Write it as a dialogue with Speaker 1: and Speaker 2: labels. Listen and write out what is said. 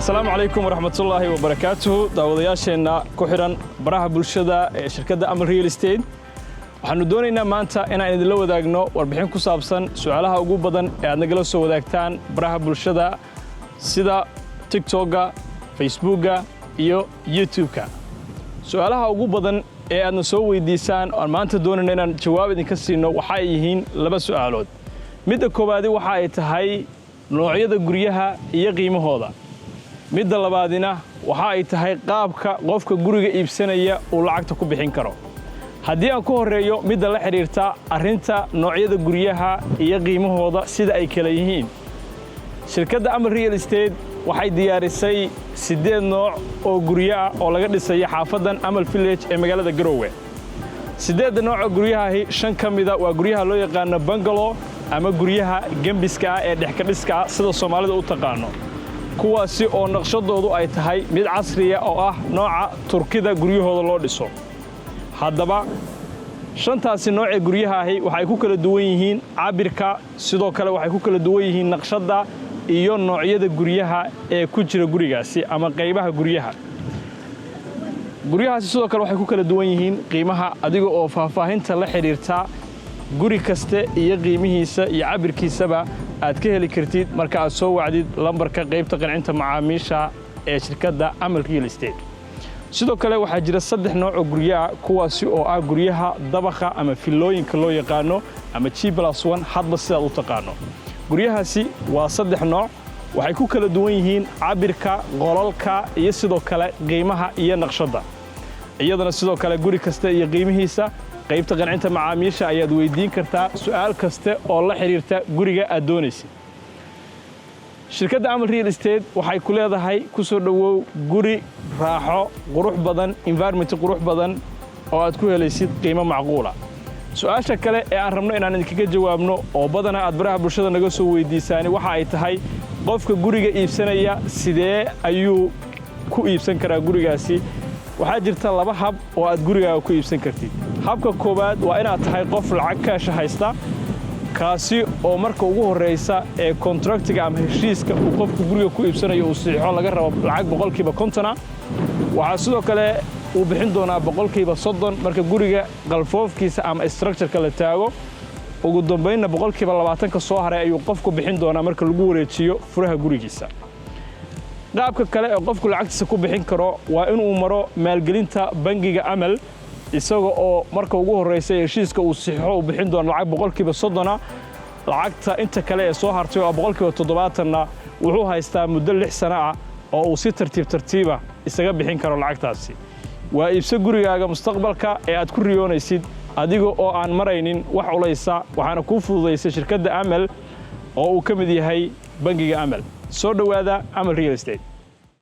Speaker 1: السلام عليكم ورحمة الله وبركاته داودياشينا كحران براها بلشدة شركة أمل ريال استيت waxaanu doonaynaa maanta inaan idin la wadaagno warbixin ku saabsan su'aalaha ugu badan ee aad nagala soo wadaagtaan baraha bulshada sida TikTok-ga, Facebook-ga iyo YouTube-ka. Su'aalaha ugu badan ee aadna soo weydiisaan oo maanta doonayna inaan jawaab idin ka siino waxa ay yihiin laba su'aalood. Midda koowaad waxa ay tahay noocyada guryaha iyo qiimahooda. Midda labaadina waxa ay tahay qaabka qofka guriga iibsanaya uu lacagta ku bixin karo. haddii aan ku horeeyo midda la xiriirta arrinta noocyada guryaha iyo qiimahooda sida ay kala yihiin shirkadda Amal Real Estate waxay diyaarisay 8 nooc oo guryaha oo laga dhisay xaafadan Amal Village ee magaalada Garowe 8 nooc oo guryaha 5 kamida waa guryaha loo yaqaan bungalow ama guryaha gambiska ee dhexka dhiska sida Soomaalida u taqaano kuwaasi oo naqshadoodu ay tahay mid casri ah oo ah nooca Turkida guryahooda loo dhiso haddaba shantaasi nooc ee guryaha ahi waxay ku kala duwan yihiin cabirka sidoo kale waxay ku kala duwan yihiin naqshadda iyo noocyada guryaha ee ku jira gurigaasi ama qaybaha guryaha guryahaasi sidoo kale waxay ku kala duwan yihiin qiimaha adiga oo faahfaahinta la xiriirta guri kaste iyo qiimihiisa iyo cabirkiisaba aad ka heli kartid marka aad soo wacdid lambarka qaybta qancinta macaamiisha ee shirkadda Amal Real Estate sidoo kale waxaa jira 3 nooc oo guryaha kuwaasi oo ah guryaha dabaqa ama filooyinka loo yaqaano ama G+1 hadba sida u taqaano guryahaasi waa 3 nooc waxay ku kala duwan yihiin cabirka qolalka iyo sidoo kale qiimaha iyo naqshadda iyadana sidoo kale guri kasta iyo qiimihiisa qaybta qancinta macaamiisha ayaad weydiin kartaa su'aal kasta oo la xiriirta guriga aad doonaysid shirkadda Amal Real Estate waxay ku leedahay ku soo dhawow guri raaxo qurux badan environment qurux badan oo aad ku helaysid qiimo macquul ah su'aasha kale ee aan rabno inaan idinkaga jawaabno oo badana aad baraha bulshada naga soo weydiisaan waxa ay tahay qofka guriga iibsanaya sidee ayuu ku iibsan karaa gurigaasi waxaa jirta laba hab oo aad gurigaaga ku iibsan kartid habka koowaad waa inaad tahay qof lacag kaash haysta kaasi oo marka ugu horeysa ee contractiga ama heshiiska uu qofku guriga ku iibsanayo uu saxiixo laga rabo lacag 50% waxa sidoo kale uu bixin doonaa 30% marka guriga qalfoofkiisa ama structure-ka la taago ugu dambeynna 20% ka soo haray ayuu qofku bixin doonaa marka lagu wareejiyo furaha gurigiisa qaabka kale ee qofku lacagtiisa ku bixin karo waa inuu maro maalgelinta bangiga Amal isaga oo marka ugu horeysa heshiiska uu saxiixo uu bixin doono lacag 30% lacagta inta kale ee soo hartay oo 70% wuxuu haystaa muddo 6 sano ah oo uu si tartiib isaga bixin karo lacagtaasi waa iibso gurigaaga mustaqbalka ee aad ku riyoonaysid adiga oo aan maraynin wax culaysa waxaana ku fududeysay shirkadda Amal oo uu ka mid yahay bangiga Amal soo dhawaada Amal Real Estate